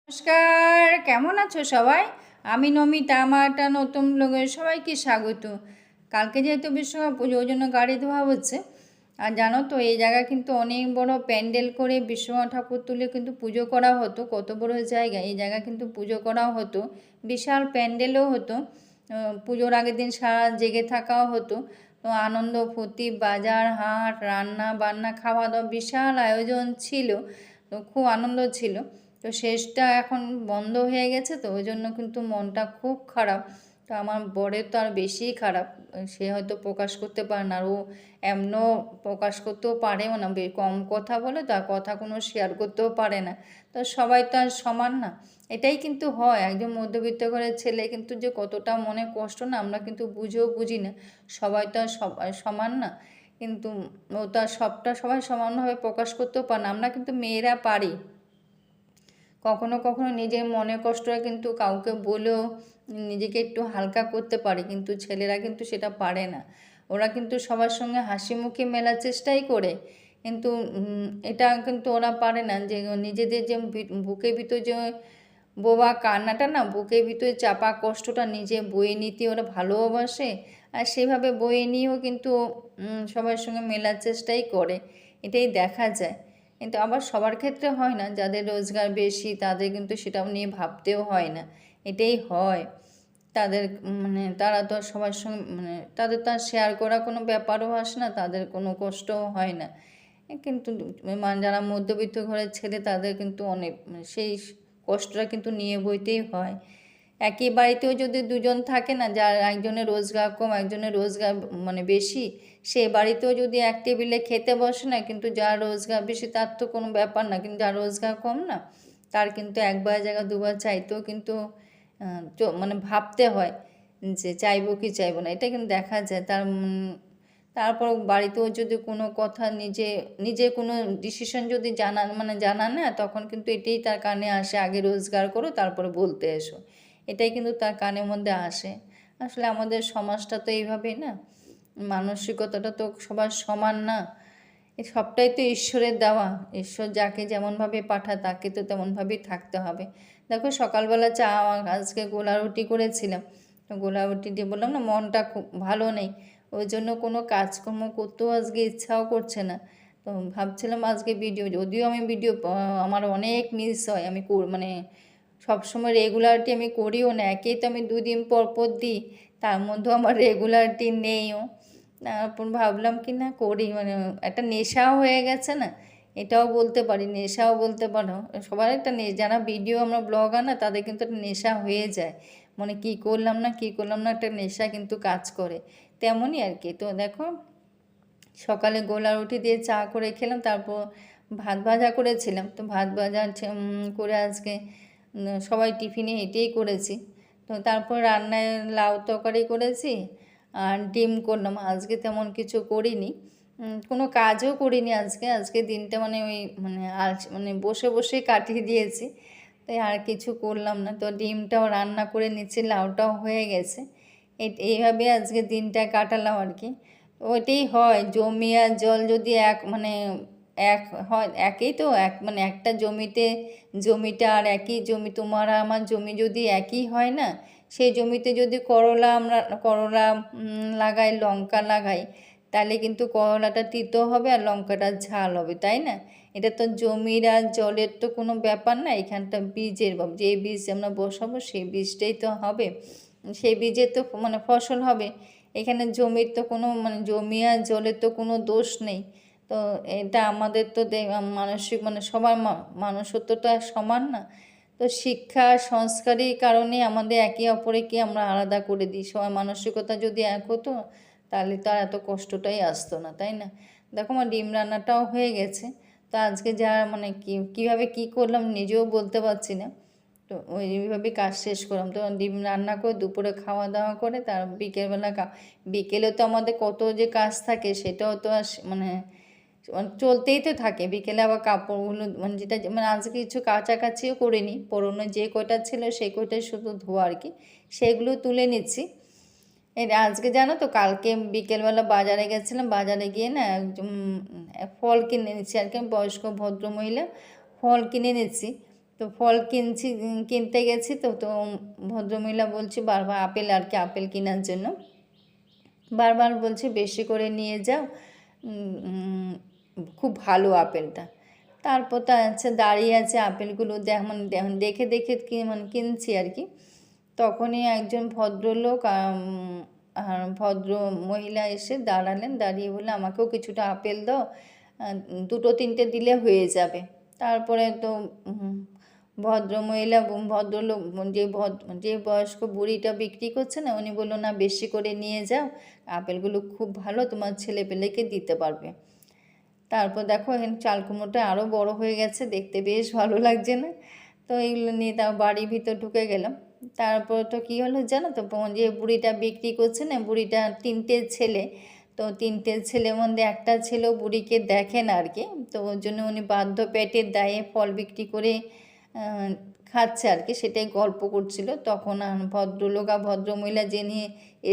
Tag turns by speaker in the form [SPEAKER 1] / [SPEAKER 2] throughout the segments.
[SPEAKER 1] নমস্কার, কেমন আছো সবাই? আমি নমিতা, আমার একটা নতুন ব্লগে সবাইকে স্বাগত। কালকে যেহেতু বিশ্বকর্মা পুজো, ওই জন্য গাড়ি ধোয়া হচ্ছে। আর জানো তো, এই জায়গা কিন্তু অনেক বড় প্যান্ডেল করে বিশ্বকর্মা ঠাকুর তুলে কিন্তু পুজো করা হতো। কত বড় জায়গা, এই জায়গা কিন্তু পুজো করাও হতো, বিশাল প্যান্ডেলও হতো। পুজোর আগের দিন সারা জেগে থাকাও হতো। তো আনন্দ ফুর্তি, বাজার হাট, রান্না বান্না, খাওয়া দাওয়া, বিশাল আয়োজন ছিল। তো খুব আনন্দ ছিল। তো শেষটা এখন বন্ধ হয়ে গেছে, তো ওই জন্য কিন্তু মনটা খুব খারাপ। তো আমার বরের তো আর বেশি খারাপ, সে হয়তো প্রকাশ করতে পারে না, আর ও এমনও প্রকাশ করতেও পারেও না, কম কথা বলে, তার কথা কোনো শেয়ার করতেও পারে না। তো সবাই তো আর সমান না, এটাই কিন্তু হয়। একজন মধ্যবিত্ত ঘরের ছেলে কিন্তু যে কতটা মনে কষ্ট না, আমরা কিন্তু বুঝেও বুঝি না। সবাই তো আর সমান না, কিন্তু ও তো আর সবটা সবাই সমানভাবে প্রকাশ করতেও পারে না। আমরা কিন্তু মেয়েরা পারি কখনো কখনো নিজের মনের কষ্টটা কিন্তু কাউকে বলেও নিজেকে একটু হালকা করতে পারে, কিন্তু ছেলেরা কিন্তু সেটা পারে না। ওরা কিন্তু সবার সঙ্গে হাসি মুখে মেলার চেষ্টাই করে, কিন্তু এটা কিন্তু ওরা পারে না যে নিজেদের যে বুকের ভিতর যে বোবা কান্নাটা না, বুকের ভিতরে চাপা কষ্টটা নিজে বয়ে নিতে ওরা ভালোবাসে। আর সেভাবে বয়ে নিয়েও কিন্তু সবার সঙ্গে মেলার চেষ্টাই করে, এটাই দেখা যায়। কিন্তু আবার সবার ক্ষেত্রে হয় না, যাদের রোজগার বেশি তাদের কিন্তু সেটাও নিয়ে ভাবতেও হয় না, এটাই হয়। তাদের তারা তো সবার সঙ্গে তাদের তো আর শেয়ার করা কোনো ব্যাপারও আসে না, তাদের কোনো কষ্টও হয় না। কিন্তু যারা মধ্যবিত্ত ঘরের ছেলে তাদের কিন্তু অনেক সেই কষ্টটা কিন্তু নিয়ে বইতেই হয়। একই বাড়িতেও যদি দুজন থাকে না, যার একজনের রোজগার কম একজনের রোজগার বেশি, সে বাড়িতেও যদি এক টেবিলে খেতে বসে না, কিন্তু যার রোজগার বেশি তার তো কোনো ব্যাপার না, কিন্তু যার রোজগার কম না, তার কিন্তু একবার জায়গা দুবার চাইতেও কিন্তু ভাবতে হয় যে চাইবো কি চাইবো না, এটা কিন্তু দেখা যায়। তারপর বাড়িতেও যদি কোনো কথা নিজে নিজে কোনো ডিসিশন যদি জানা না, তখন কিন্তু এটাই তার কানে আসে, আগে রোজগার করো তারপরে বলতে এসো, এটাই কিন্তু তার কানের মধ্যে আসে। আসলে আমাদের সমাজটা তো এইভাবেই না, মানসিকতাটা তো সবার সমান না। এই সবটাই তো ঈশ্বরের দেওয়া, ঈশ্বর যাকে যেমনভাবে পাঠায় তাকে তো তেমনভাবেই থাকতে হবে। দেখো, সকালবেলা আজকে গোলা রুটি করেছিলাম, তো গোলা রুটি দিয়ে বললাম না মনটা খুব ভালো নেই, ওই জন্য কোনো কাজকর্ম করতেও আজকে ইচ্ছাও করছে না। তো ভাবছিলাম আজকে যদিও আমি আমার অনেক মিস হয়, আমি সবসময় রেগুলারিটি আমি করিও না, একেই তো আমি 2 দিন পর পর দিই, তার মধ্যেও আমার রেগুলারিটি নেইও। তারপর ভাবলাম কি না করি, একটা নেশাও হয়ে গেছে না, এটাও বলতে পারি, নেশাও বলতে পারো। সবার একটা যারা ভিডিও আমরা ব্লগার না, তাদের কিন্তু একটা নেশা হয়ে যায়, কী করলাম না একটা নেশা কিন্তু কাজ করে, তেমনই আর কি। তো দেখো, সকালে গোলা রুটি দিয়ে চা করে খেলাম, তারপর ভাত ভাজা করেছিলাম, তো ভাত ভাজা করে আজকে সবাই টিফিনে এটাই করেছি। তো তারপর রান্নায় লাউ তরকারি করেছি আর ডিম করলাম, আজকে তেমন কিছু করিনি, কোনো কাজও করিনি আজকে দিনটা বসে বসে কাটিয়ে দিয়েছি, তাই আর কিছু করলাম না। তো ডিমটাও রান্না করে নিচ্ছি, লাউটাও হয়ে গেছে, এইভাবে আজকে দিনটা কাটালাম আর কি। ওইটাই হয়, জমি আর জল যদি এক হয়, একই তো একটা জমিটা আর একই জমি, তোমার আমার জমি যদি একই হয় না, সেই জমিতে যদি করলা লাগাই, লঙ্কা লাগাই, তাহলে কিন্তু করলাটা তিতো হবে আর লঙ্কাটা ঝাল হবে, তাই না? এটা তো জমির আর জলের তো কোনো ব্যাপার না, এখানটা বীজের যে বীজ আমরা বসাবো সেই বীজটাই তো হবে, সেই বীজে তো ফসল হবে। এখানে জমির তো কোনো জমি আর জলের তো কোনো দোষ নেই। তো এটা আমাদের তো মানসিক সবার মানুষত্বটা সমান না। তো শিক্ষা সংস্কারের কারণে আমাদের একে অপরকে আমরা আলাদা করে দিই, সবার মানসিকতা যদি এক হতো তাহলে তো আর এত কষ্টটাই আসতো না, তাই না? দেখো, আমার ডিম রান্নাটাও হয়ে গেছে। তো আজকে যা কীভাবে কী করলাম নিজেও বলতে পারছি না। তো ওইভাবে কাজ শেষ করলাম, তো ডিম রান্না করে দুপুরে খাওয়া দাওয়া করে তার বিকেলবেলা বিকেলে তো আমাদের কত যে কাজ থাকে, সেটাও তো আর চলতেই তো থাকে। বিকেলে আবার কাপড়গুলো যেটা আজকে কিছু কাচাকাচিও করিনি, পুরোনো যে কয়টা ছিল সেই কয়টাই শুধু ধোয়া আর কি, সেগুলো তুলে নিচ্ছি। আজকে জানো তো, কালকে বিকেলবেলা বাজারে গেছিলাম, বাজারে গিয়ে না ফল কিনে নিচ্ছি আর কি, বয়স্ক ভদ্রমহিলা ফল কিনে নিচ্ছি। তো ফল কিনতে গেছি, তো তো ভদ্রমহিলা বলছি বারবার আপেল আর কি, আপেল কেনার জন্য বারবার বলছে বেশি করে নিয়ে যাও, খুব ভালো আপেলটা। তারপর তো আছে দাঁড়িয়ে আছে আপেলগুলো মানে দেখে দেখে মানে কিনছি আর কি। তখনই একজন ভদ্রলোক আর ভদ্র মহিলা এসে দাঁড়ালেন, দাঁড়িয়ে বললে আমাকেও কিছুটা আপেল দাও, দুটো তিনটে দিলে হয়ে যাবে। তারপরে তো ভদ্রমহিলা ভদ্রলোক যে বয়স্ক বুড়িটা বিক্রি করছে না, উনি বললো না বেশি করে নিয়ে যাও, আপেলগুলো খুব ভালো, তোমার ছেলে পেলেকে দিতে পারবে। তারপর দেখো চাল কুমড়োটা আরও বড় হয়ে গেছে, দেখতে বেশ ভালো লাগছে না? তো এইগুলো নিয়ে তার বাড়ির ভিতর ঢুকে গেলাম। তারপর তো কী হলো জানো তো, যে বুড়িটা বিক্রি করছে না, বুড়িটা তিনটে ছেলে, তো তিনটে ছেলের মধ্যে একটা ছেলেও বুড়িকে দেখে না আর কি। তো ওর জন্য উনি বাধ্য পেটের দায়ে ফল বিক্রি করে খাচ্ছে আর কি, সেটাই গল্প করছিল। তখন ভদ্রলোক আর ভদ্রমহিলা যিনি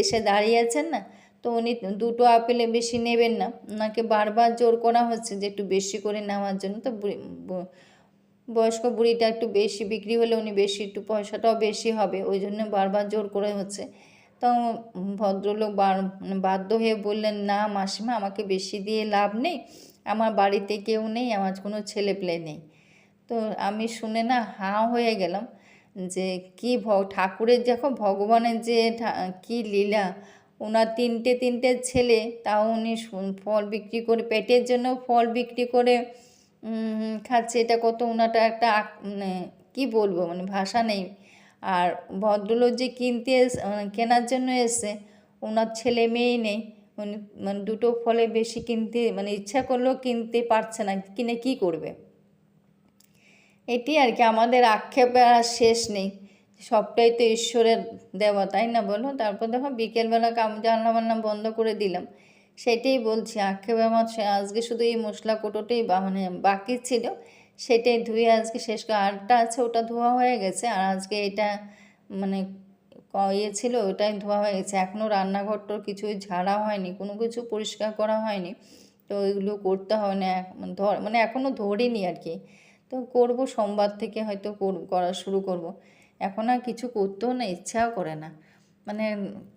[SPEAKER 1] এসে দাঁড়িয়ে আছেন না, তো উনি দুটো আপেলে বেশি নেবেন না, ওনাকে বারবার জোর করা হচ্ছে যে একটু বেশি করে নেওয়ার জন্য। তো বয়স্ক বুড়িটা একটু বেশি বিক্রি হলে উনি বেশি একটু পয়সাটাও বেশি হবে, ওই জন্য বারবার জোর করে হচ্ছে। তো ভদ্রলোক বাধ্য হয়ে বললেন না মাসিমা, আমাকে বেশি দিয়ে লাভ নেই, আমার বাড়িতে কেউ নেই, আমার কোনো ছেলেপেলে নেই। তো আমি শুনে না হাঁ হয়ে গেলাম যে কি ঠাকুরের দেখো ভগবানের যে কি লীলা, ওনার তিনটে ছেলে, তাও উনি ফল বিক্রি করে পেটের জন্য ফল বিক্রি করে খাচ্ছে, এটা কত ওনাটা একটা মানে কী বলবো, মানে ভাষা নেই। আর ভদ্রলোক যে কেনার জন্য এসে, ওনার ছেলে মেয়েই নেই, উনি মানে দুটো ফলে বেশি কিনতে মানে ইচ্ছা করলেও কিনতে পারছে না, কিনে কি করবে। এটি আর কি, আমাদের আক্ষেপের আর শেষ নেই, সবটাই তো ঈশ্বরের দেওয়া, তাই না বলো? তারপর দেখো বিকেলবেলা রান্না বান্না বন্ধ করে দিলাম, সেটাই বলছি, আক্ষেপে আমার আজকে শুধু এই মশলা কোটোটাই মানে বাকি ছিল, সেটাই ধুয়ে আজকে শেষ করে, আরটা আছে ওটা ধোয়া হয়ে গেছে, আর আজকে এটা মানে ছিল ওটাই ধোয়া হয়ে গেছে। এখনও রান্নাঘরটার কিছুই ঝাড়া হয়নি, কোনো কিছু পরিষ্কার করা হয়নি, তো ওইগুলো করতে হবে না, মানে এখনও ধরিনি আর কি। তো করব সোমবার থেকে হয়তো করা শুরু করব। এখন আর কিছু করতেও না ইচ্ছাও করে না, মানে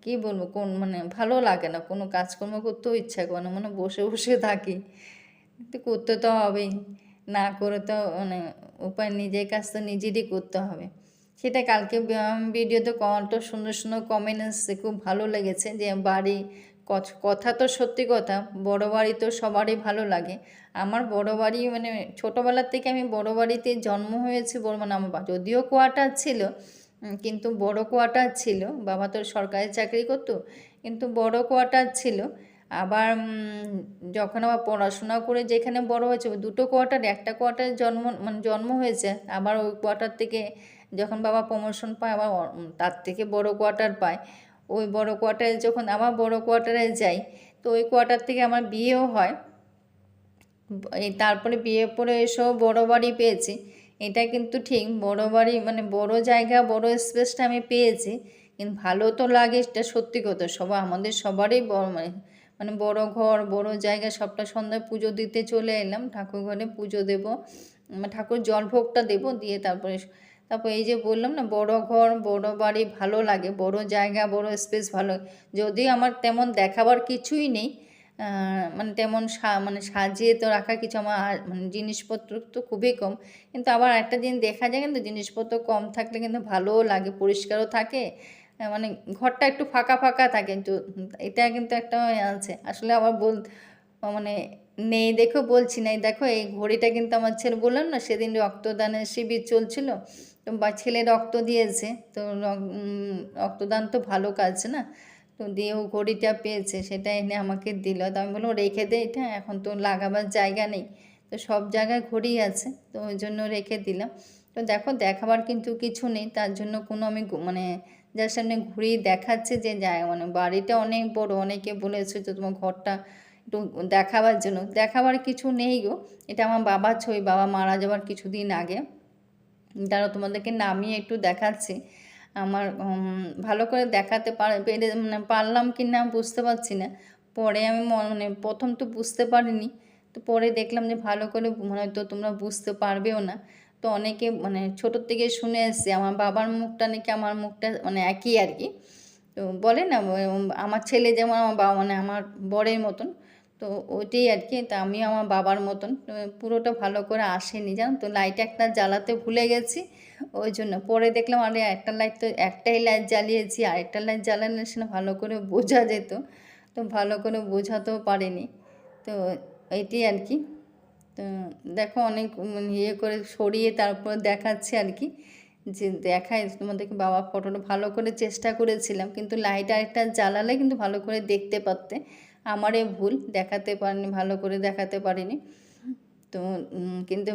[SPEAKER 1] কি বলবো, মানে ভালো লাগে না, কোনো কাজকর্ম করতেও ইচ্ছা করে না, মানে বসে বসে থাকি। তো করতে তো হবেই, না করে তো মানে উপায়, নিজের কাজ তো নিজেরই করতে হবে। সেটা কালকে ভিডিওতে কত সুন্দর সুন্দর কমেন্ট এসছে, খুব ভালো লেগেছে যে বাড়ি, কথা তো সত্যি কথা, বড় বাড়ি তো সবারই ভালো লাগে। আমার বড় বাড়ি মানে ছোটোবেলার থেকে আমি বড় বাড়িতে জন্ম হয়েছি, মানে আমার যদিও কোয়ার্টার ছিল, কিন্তু বড় কোয়ার্টার ছিল, বাবা তো সরকারি চাকরি করতো, কিন্তু বড় কোয়ার্টার ছিল। আবার যখন আবার পড়াশোনা করে যেখানে বড় হয়েছে, দুটো কোয়ার্টার, একটা কোয়ার্টারে জন্ম হয়েছে, আবার ওই কোয়ার্টার থেকে যখন বাবা প্রমোশন পায়, আবার তার থেকে বড় কোয়ার্টার পায়, ওই বড় কোয়ার্টারে যখন আবার বড় কোয়ার্টারে যাই, তো ওই কোয়ার্টার থেকে আমার বিয়েও হয়। এই তারপরে বিয়ে পরে এসেও বড় বাড়ি পেয়েছি, এটা কিন্তু ঠিক, বড় বাড়ি মানে বড় জায়গা, বড় স্পেসটা আমি পেয়েছি, কিন্তু ভালো তো লাগে, এটা সত্যি কথা। আমাদের সবারই মানে বড় ঘর, বড় জায়গা, সবটা সন্ধ্যায় পুজো দিতে চলে এলাম, ঠাকুর ঘরে পুজো দেবো, ঠাকুর জলভোগটা দেবো, দিয়ে তারপর এই যে বললাম না, বড় ঘর বড় বাড়ি ভালো লাগে, বড় জায়গা বড় স্পেস ভালো। যদিও আমার তেমন দেখাবার কিছুই নেই, মানে তেমন মানে সাজিয়ে তো রাখা কিছু আমার মানে জিনিসপত্র তো খুবই কম, কিন্তু আবার একটা জিনিস দেখা যায়, কিন্তু জিনিসপত্র কম থাকলে কিন্তু ভালোও লাগে, পরিষ্কারও থাকে, মানে ঘরটা একটু ফাঁকা ফাঁকা থাকে, কিন্তু এটা কিন্তু একটা আছে আসলে। আবার মানে নেই দেখো বলছি না, দেখো এই ঘড়িটা কিন্তু আমার ছেলে, বললাম না সেদিন রক্তদানের শিবির চলছিল, তো বা ছেলে রক্ত দিয়েছে, তো রক্তদান তো ভালো কাজ না, তো দিয়ে ও ঘড়িটা পেয়েছে, সেটা এনে আমাকে দিল, তো আমি বললাম রেখে দে এটা, এখন তো লাগাবার জায়গা নেই, তো সব জায়গায় ঘড়ি আছে, তো ওই জন্য রেখে দিলাম। তো দেখো দেখাবার কিন্তু কিছু নেই, তার জন্য কোনো আমি মানে যার সামনে ঘুরিয়ে দেখাচ্ছে যে যায়, মানে বাড়িটা অনেক বড়, অনেকে বলেছে যে তোমার ঘরটা একটু দেখাবার জন্য, দেখাবার কিছু নেই গো। এটা আমার বাবার ছবি, বাবা মারা যাওয়ার কিছুদিন আগে, তারা তোমাদেরকে নামিয়ে একটু দেখাচ্ছি। আমার ভালো করে দেখাতে মানে পারলাম কি না বুঝতে পারছি না, পরে আমি মানে প্রথম তো বুঝতে পারিনি, তো পরে দেখলাম যে ভালো করে হয়তো তোমরা বুঝতে পারবেও না, তো অনেকে মানে ছোটোর থেকে শুনে এসেছি আমার বাবার মুখটা নাকি আমার মুখটা মানে একই আর কি। তো বলে না আমার ছেলে যেমন আমার বাবা মানে আমার বরের মতন, তো ওইটাই আর কি। তা আমিও আমার বাবার মতন পুরোটা ভালো করে আসেনি জানো তো, লাইট একটা জ্বালাতে ভুলে গেছি ওই জন্য। পরে দেখলাম আরে একটা লাইট তো একটাই লাইট জ্বালিয়েছি, আরেকটা লাইট জ্বালালে সে ভালো করে বোঝা যেত, তো ভালো করে বোঝাতেও পারিনি। তো এইটাই আর কি। তো দেখো অনেক ইয়ে করে সরিয়ে তারপর দেখাচ্ছে আর কি, যে দেখায় তোমাদেরকে বাবার ফটোটা ভালো করে চেষ্টা করেছিলাম, কিন্তু লাইট আরেকটা জ্বালালে কিন্তু ভালো করে দেখতে পারতে। আমারই ভুল, দেখাতে পারিনি, ভালো করে দেখাতে পারিনি। তো কিন্তু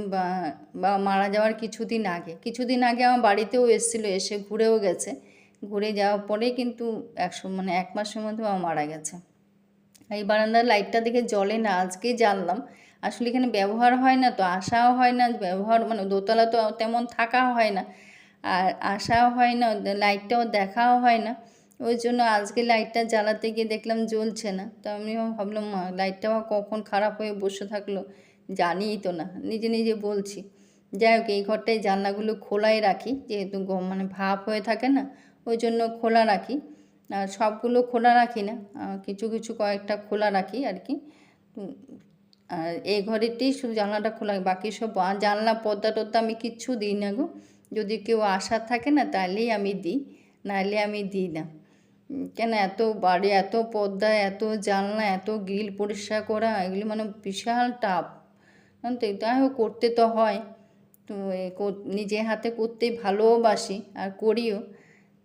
[SPEAKER 1] বা মারা যাওয়ার কিছুদিন আগে আমার বাড়িতেও এসেছিলো, এসে ঘুরেও গেছে। ঘুরে যাওয়ার পরেই কিন্তু মানে 1 মাসের মধ্যে বাবা মারা গেছে। এই বারান্দার লাইটটা দেখে জ্বলে না, আজকেই জানলাম। আসলে এখানে ব্যবহার হয় না, তো আসাও হয় না, ব্যবহার মানে দোতলা তো তেমন থাকা হয় না, আর আসাও হয় না, লাইটটাও দেখাও হয় না। ওই জন্য আজকে লাইটটা জ্বালাতে গিয়ে দেখলাম জ্বলছে না। তো আমিও ভাবলাম লাইটটাও কখন খারাপ হয়ে বসে থাকলো, জানিই তো না, নিজে নিজে বলছি। যাই হোক, এই ঘরটায় জানলাগুলো খোলাই রাখি, যেহেতু মানে ভাপ হয়ে থাকে না, ওই জন্য খোলা রাখি। আর সবগুলো খোলা রাখি না, কিছু কিছু কয়েকটা খোলা রাখি আর কি। আর এই ঘরেতেই শুধু জানলাটা খোলা, বাকি সব জানলা পর্দা টর্দা আমি কিচ্ছু দিই না গো। যদি কেউ আসার থাকে না তাহলেই আমি দিই, নাহলে আমি দিই না। কেন এত বাড়ি, এত পর্দা, এত জানলা, এত গ্রিল পরিষ্কার করা, এগুলি মানে বিশাল টাফ, জানো তো। তাই হোক, করতে তো হয়। তো নিজে হাতে করতেই ভালোবাসি আর করিও।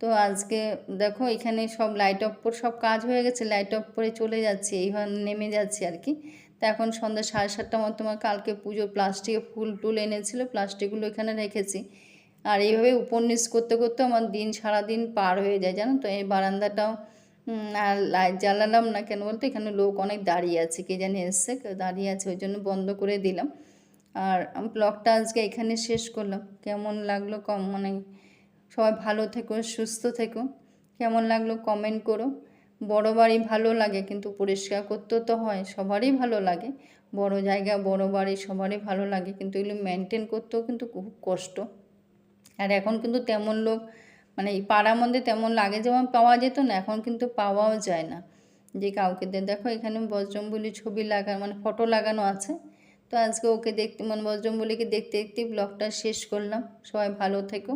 [SPEAKER 1] তো আজকে দেখো এখানে সব লাইট অফ করে সব কাজ হয়ে গেছে, লাইট অফ করে চলে যাচ্ছি, এইভাবে নেমে যাচ্ছি আর কি। তো এখন সন্ধ্যা 7:30টার মতো তোমার কালকে পুজো প্লাস্টিকে ফুল টুল এনেছিল, প্লাস্টিকগুলো এখানে রেখেছি। আর এইভাবে উপন্যাস করতে করতে আমার সারাদিন পার হয়ে যায় জানো তো। এই বারান্দাটাও আর লাইট জ্বালালাম না কেন বলতো, এখানে লোক অনেক দাঁড়িয়ে আছে, কে জানি এসছে, কেউ দাঁড়িয়ে আছে, ওই জন্য বন্ধ করে দিলাম। আর ব্লগটা আজকে এখানে শেষ করলাম। কেমন লাগলো মানে সবাই ভালো থেকো, সুস্থ থেকো। কেমন লাগলো কমেন্ট করো। বড় বাড়ি ভালো লাগে, কিন্তু পরিষ্কার করতেও তো হয়, সবারই ভালো লাগে। বড় জায়গা, বড় বাড়ি সবারই ভালো লাগে, কিন্তু এগুলো মেনটেন করতেও কিন্তু খুব কষ্ট। আর এখন কিন্তু তেমন লোক মানে এই পাড়ার মধ্যে তেমন লাগে যেমন পাওয়া যেত না, এখন কিন্তু পাওয়াও যায় না যে কাউকে দেখো এখানে বজরংবলী ছবি মানে ফটো লাগানো আছে। তো আজকে ওকে দেখতে মানে বজরংবলীকে দেখতে দেখতে ব্লগটা শেষ করলাম। সবাই ভালো থেকো।